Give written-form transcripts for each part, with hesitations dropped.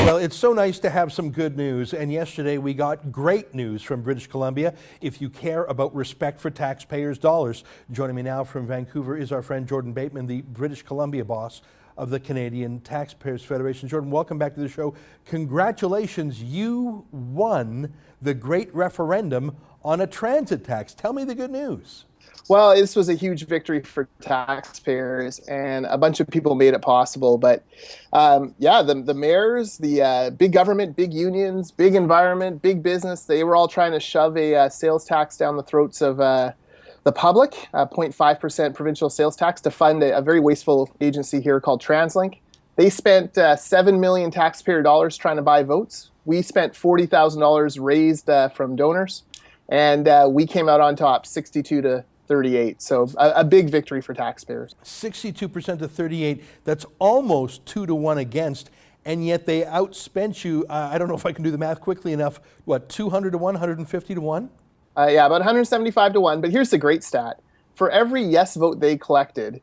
Well, it's so nice to have some good news, and yesterday we got great news from British Columbia. If you care about respect for taxpayers' dollars, joining me now from Vancouver is our friend Jordan Bateman, the British Columbia boss of the Canadian Taxpayers Federation. Jordan, welcome back to the show. Congratulations, you won the great referendum on a transit tax. Tell me the good news. Well, this was a huge victory for taxpayers, and a bunch of people made it possible. But the mayors, the big government, big unions, big environment, big business, they were all trying to shove a sales tax down the throats of the public, 0.5% provincial sales tax to fund a very wasteful agency here called Translink. They spent $7 million taxpayer dollars trying to buy votes. We spent $40,000 raised from donors, and we came out on top, 62 to 38. So a big victory for taxpayers. 62% to 38, that's almost 2-to-1 against, and yet they outspent you, I don't know if I can do the math quickly enough, what, 200 to 1, 150 to 1? Yeah, about 175 to 1. But here's the great stat. For every yes vote they collected,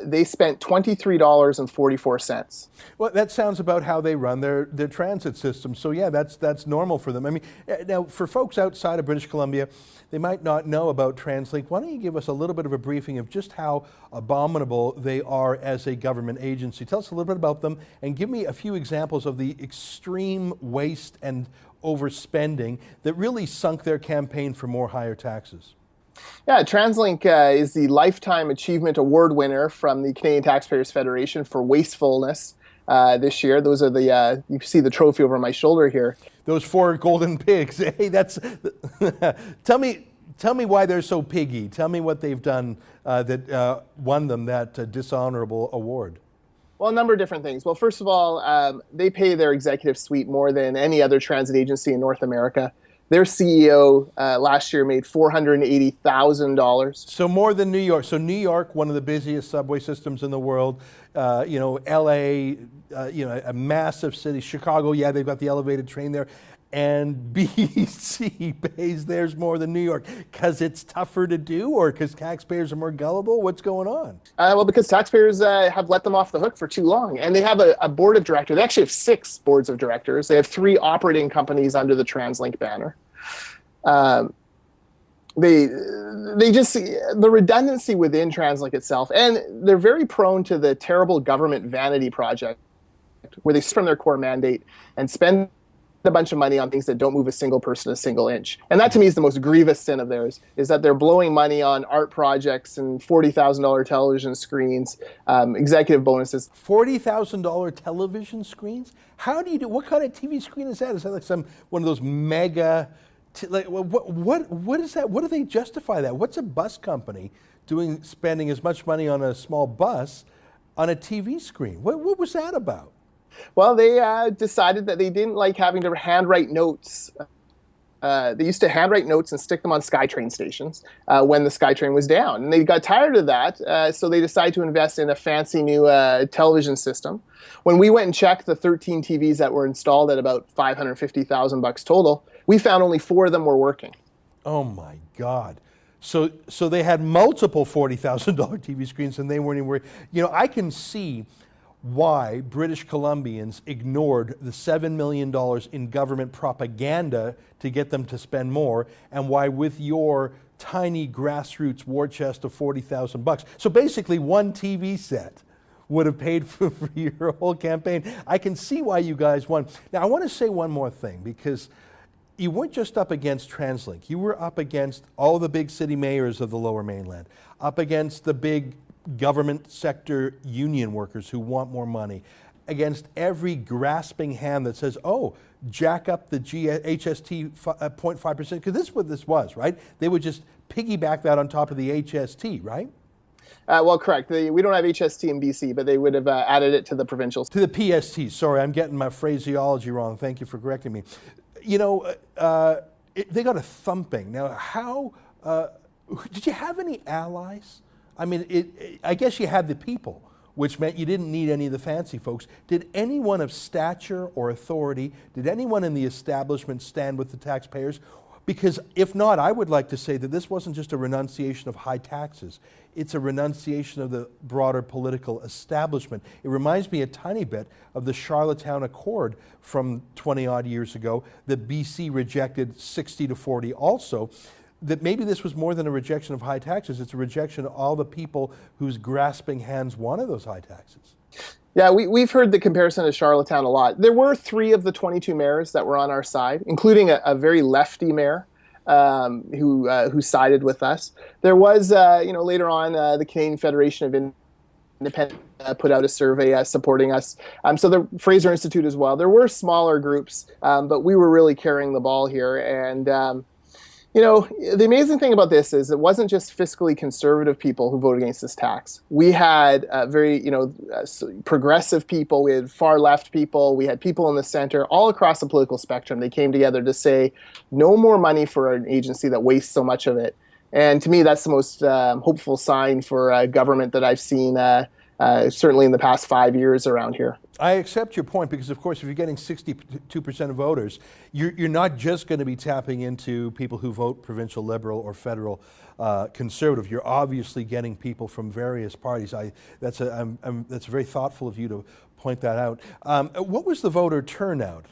they spent $23.44. Well, that sounds about how they run their transit system. So yeah, that's normal for them. I mean, now for folks outside of British Columbia, they might not know about Translink. Why don't you give us a little bit of a briefing of just how abominable they are as a government agency? Tell us a little bit about them and give me a few examples of the extreme waste and overspending that really sunk their campaign for more higher taxes. Yeah, Translink is the Lifetime Achievement Award winner from the Canadian Taxpayers Federation for wastefulness this year. Those are the, you see the trophy over my shoulder here. Those 4 golden pigs. Hey, that's, tell me why they're so piggy. Tell me what they've done that won them that dishonorable award. Well, a number of different things. Well, first of all, they pay their executive suite more than any other transit agency in North America. Their CEO last year made $480,000. So more than New York. So New York, one of the busiest subway systems in the world. LA, a massive city. Chicago, yeah, they've got the elevated train there. And BC pays theirs more than New York because it's tougher to do, or because taxpayers are more gullible? What's going on? Well, because taxpayers have let them off the hook for too long. And they have a board of directors. They actually have 6 boards of directors. They have 3 operating companies under the Translink banner. They just, the redundancy within Translink itself, and they're very prone to the terrible government vanity project where they from their core mandate and spend a bunch of money on things that don't move a single person a single inch. And that to me is the most grievous sin of theirs, is that they're blowing money on art projects and $40,000 television screens, executive bonuses. $40,000 television screens? How do you do, what kind of TV screen is that? Is that like one of those mega, what is that? What do they justify that? What's a bus company spending as much money on a small bus on a TV screen? What was that about? Well, they decided that they didn't like having to handwrite notes. They used to handwrite notes and stick them on SkyTrain stations when the SkyTrain was down. And they got tired of that, so they decided to invest in a fancy new television system. When we went and checked the 13 TVs that were installed at about $550,000 total, we found only 4 of them were working. Oh my God. So they had multiple $40,000 TV screens and they weren't even working. I can see why British Columbians ignored the $7 million in government propaganda to get them to spend more, and why with your tiny grassroots war chest of $40,000. So basically one TV set would have paid for your whole campaign. I can see why you guys won. Now I want to say one more thing, because you weren't just up against Translink. You were up against all the big city mayors of the Lower Mainland, up against the big government sector union workers who want more money, against every grasping hand that says, oh, jack up the HST 0.5%, because this is what this was, right? They would just piggyback that on top of the HST, right? Well, correct. We don't have HST in BC, but they would have added it to the provincials. To the PST, sorry, I'm getting my phraseology wrong. Thank you for correcting me. They got a thumping. Now, how, did you have any allies? I mean, I guess you had the people, which meant you didn't need any of the fancy folks. Did anyone of stature or authority, did anyone in the establishment stand with the taxpayers? Because if not, I would like to say that this wasn't just a renunciation of high taxes. It's a renunciation of the broader political establishment. It reminds me a tiny bit of the Charlottetown Accord from 20 odd years ago that BC rejected 60 to 40 also. That maybe this was more than a rejection of high taxes, it's a rejection of all the people whose grasping hands wanted those high taxes. Yeah, we've heard the comparison to Charlottetown a lot. There were 3 of the 22 mayors that were on our side, including a very lefty mayor who sided with us. There was, later on, the Canadian Federation of Independent put out a survey supporting us. So the Fraser Institute as well. There were smaller groups, but we were really carrying the ball here. And the amazing thing about this is it wasn't just fiscally conservative people who voted against this tax. We had very, progressive people. We had far left people. We had people in the center, all across the political spectrum. They came together to say, no more money for an agency that wastes so much of it. And to me, that's the most hopeful sign for a government that I've seen, certainly in the past 5 years around here. I accept your point because, of course, if you're getting 62% of voters, you're not just going to be tapping into people who vote provincial Liberal or federal Conservative. You're obviously getting people from various parties. That's very thoughtful of you to point that out. What was the voter turnout,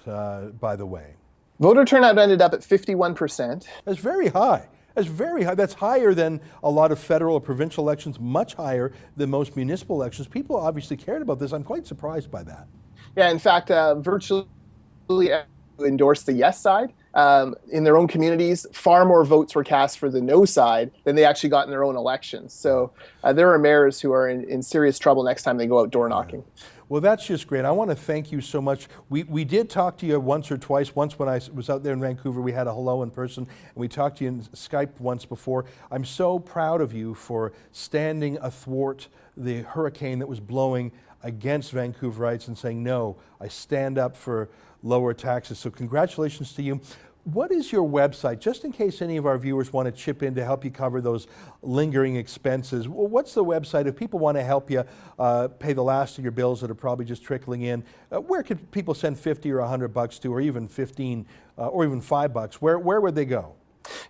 by the way? Voter turnout ended up at 51%. That's very high. That's very high. That's higher than a lot of federal or provincial elections, much higher than most municipal elections. People obviously cared about this. I'm quite surprised by that. Yeah, in fact, virtually endorsed the yes side. In their own communities, far more votes were cast for the no side than they actually got in their own elections. So there are mayors who are in serious trouble next time they go out door knocking. Well, that's just great. I want to thank you so much. We did talk to you once or twice. Once when I was out there in Vancouver, we had a hello in person, and we talked to you in Skype once before. I'm so proud of you for standing athwart the hurricane that was blowing against Vancouverites and saying, no, I stand up for lower taxes. So congratulations to you. What is your website, just in case any of our viewers want to chip in to help you cover those lingering expenses? Well, what's the website? If people want to help you pay the last of your bills that are probably just trickling in, where could people send 50 or $100 to, or even 15 or even $5? Where would they go?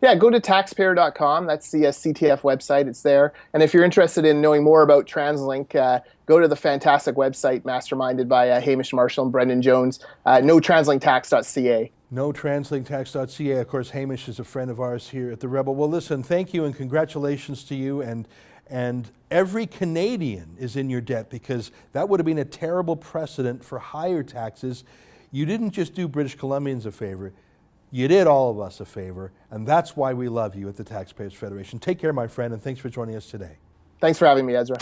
Yeah, go to taxpayer.com. That's the CTF website. It's there. And if you're interested in knowing more about Translink, go to the fantastic website masterminded by Hamish Marshall and Brendan Jones, notranslingtax.ca. notranslingtax.ca. Of course, Hamish is a friend of ours here at The Rebel. Well, listen, thank you and congratulations to you. And every Canadian is in your debt because that would have been a terrible precedent for higher taxes. You didn't just do British Columbians a favor. You did all of us a favor, and that's why we love you at the Taxpayers Federation. Take care, my friend, and thanks for joining us today. Thanks for having me, Ezra.